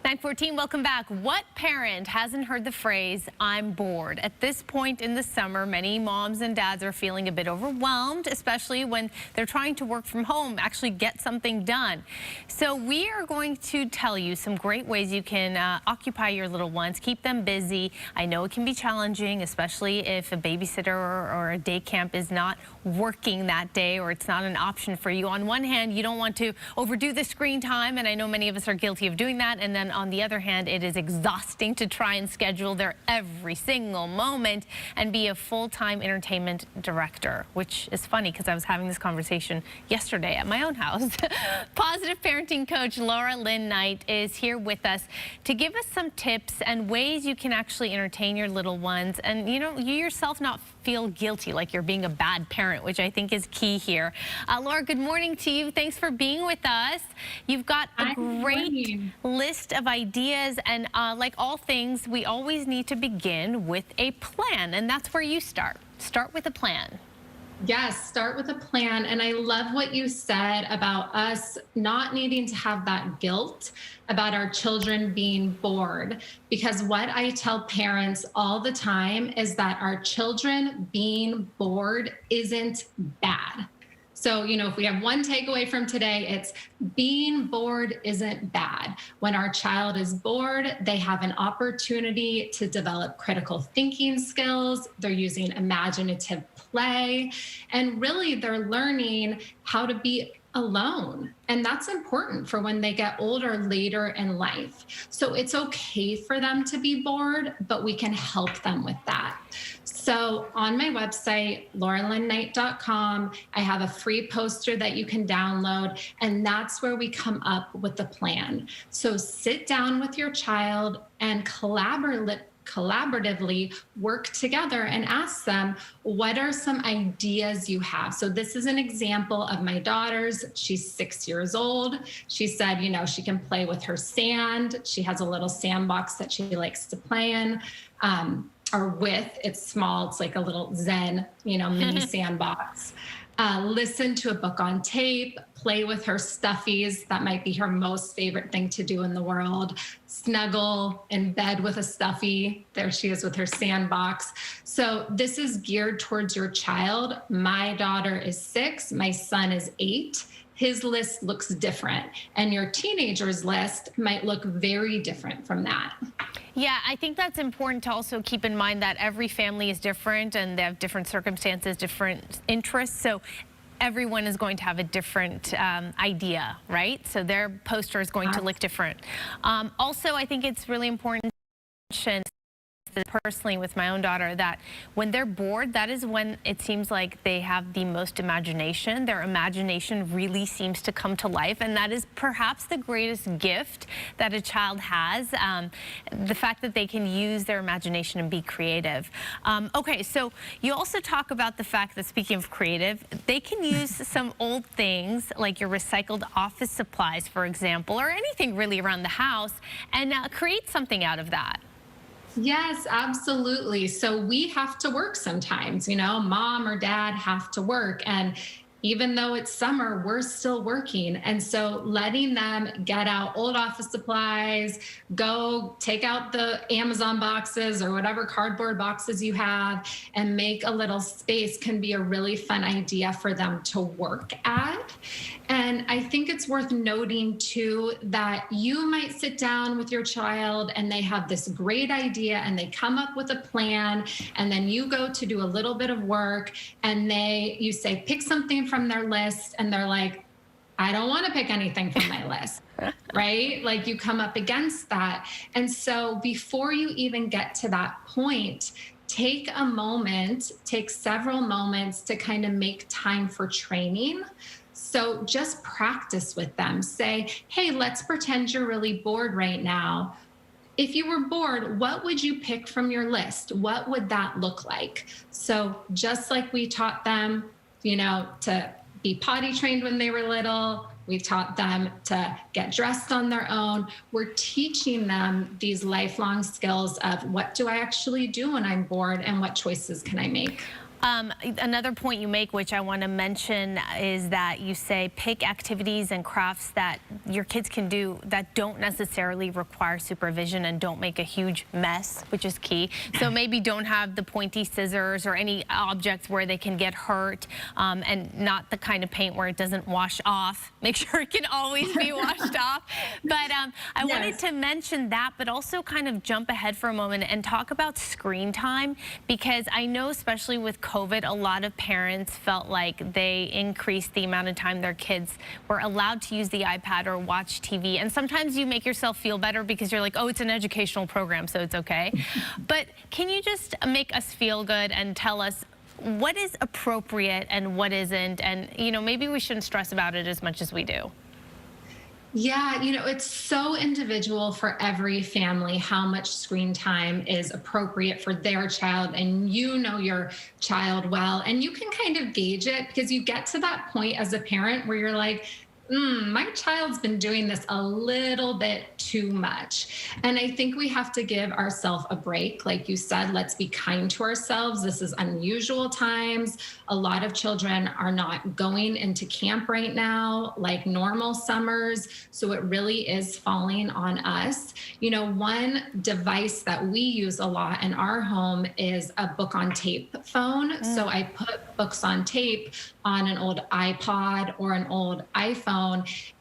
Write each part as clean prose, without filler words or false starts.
9:14, welcome back. What parent hasn't heard the phrase, I'm bored? At this point in the summer, many moms and dads are feeling a bit overwhelmed, especially when they're trying to work from home, actually get something done. So we are going to tell you some great ways you can occupy your little ones, keep them busy. I know it can be challenging, especially if a babysitter or a day camp is not working that day or it's not an option for you. On one hand, you don't want to overdo the screen time, and I know many of us are guilty of doing that, and then on the other hand, it is exhausting to try and schedule their every single moment and be a full-time entertainment director, which is funny because I was having this conversation yesterday at my own house. Positive parenting coach Laura Lynn Knight is here with us to give us some tips and ways you can actually entertain your little ones and, you yourself not feel guilty like you're being a bad parent, which I think is key here. Laura, good morning to you. Thanks for being with us. You've got a great list of ideas, and like all things, we always need to begin with a plan, and that's where you start. Start with a plan. Yes, start with a plan. And I love what you said about us not needing to have that guilt about our children being bored. Because what I tell parents all the time is that our children being bored isn't bad. So, if we have one takeaway from today, it's being bored isn't bad. When our child is bored, they have an opportunity to develop critical thinking skills. They're using imaginative play, and really they're learning how to be alone. And that's important for when they get older later in life. So it's okay for them to be bored, but we can help them with that. So on my website, lauralynknight.com, I have a free poster that you can download, and that's where we come up with the plan. So sit down with your child and collaboratively work together and ask them, what are some ideas you have? So this is an example of my daughter's. She's 6 years old. She said, she can play with her sand. She has a little sandbox that she likes to play in. It's small. It's like a little Zen, mini sandbox. Listen to a book on tape, play with her stuffies. That might be her most favorite thing to do in the world. Snuggle in bed with a stuffy. There she is with her sandbox. So this is geared towards your child. My daughter is 6. My son is 8. His list looks different, and your teenager's list might look very different from that. Yeah, I think that's important to also keep in mind that every family is different and they have different circumstances, different interests. So everyone is going to have a different idea, right? So their poster is going to look different. Also, I think it's really important to mention personally with my own daughter that when they're bored, that is when it seems like they have the most imagination. Their imagination really seems to come to life, and that is perhaps the greatest gift that a child has, the fact that they can use their imagination and be creative. Okay, so you also talk about the fact that, speaking of creative, they can use some old things like your recycled office supplies, for example, or anything really around the house, and create something out of that. Yes, absolutely. So we have to work sometimes, mom or dad have to work. And even though it's summer, we're still working. And so letting them get out old office supplies, go take out the Amazon boxes or whatever cardboard boxes you have and make a little space can be a really fun idea for them to work at. And I think it's worth noting too that you might sit down with your child and they have this great idea and they come up with a plan, and then you go to do a little bit of work and you say, pick something from their list, and they're like, I don't want to pick anything from my list, right? Like you come up against that. And so before you even get to that point, take several moments to kind of make time for training. So just practice with them. Say, hey, let's pretend you're really bored right now. If you were bored, what would you pick from your list? What would that look like? So just like we taught them, to be potty trained when they were little, we taught them to get dressed on their own. We're teaching them these lifelong skills of what do I actually do when I'm bored and what choices can I make? Another point you make, which I want to mention, is that you say pick activities and crafts that your kids can do that don't necessarily require supervision and don't make a huge mess, which is key. So maybe don't have the pointy scissors or any objects where they can get hurt, and not the kind of paint where it doesn't wash off. Make sure it can always be washed off. But I wanted to mention that, but also kind of jump ahead for a moment and talk about screen time, because I know especially with COVID, a lot of parents felt like they increased the amount of time their kids were allowed to use the iPad or watch TV. And sometimes you make yourself feel better because you're like, oh, it's an educational program, so it's okay. But can you just make us feel good and tell us what is appropriate and what isn't? And, you know, maybe we shouldn't stress about it as much as we do. Yeah, it's so individual for every family how much screen time is appropriate for their child. And you know your child well, and you can kind of gauge it because you get to that point as a parent where you're like, my child's been doing this a little bit too much. And I think we have to give ourselves a break. Like you said, let's be kind to ourselves. This is unusual times. A lot of children are not going into camp right now like normal summers. So it really is falling on us. One device that we use a lot in our home is a book on tape phone. So I put books on tape on an old iPod or an old iPhone.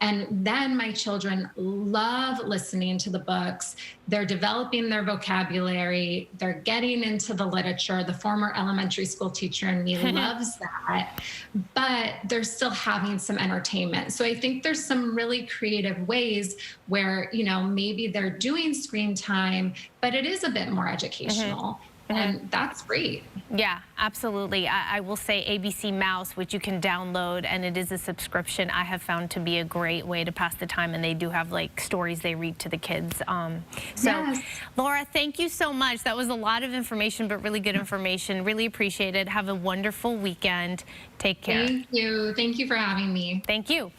And then my children love listening to the books. They're developing their vocabulary. They're getting into the literature. The former elementary school teacher in me loves that, but they're still having some entertainment. So I think there's some really creative ways where, maybe they're doing screen time, but it is a bit more educational. And that's great. Yeah, absolutely. I will say ABC Mouse, which you can download, and it is a subscription, I have found to be a great way to pass the time, and they do have like stories they read to the kids. Yes. Laura, thank you so much. That was a lot of information, but really good information. Really appreciate it. Have a wonderful weekend. Take care. Thank you. Thank you for having me. Thank you.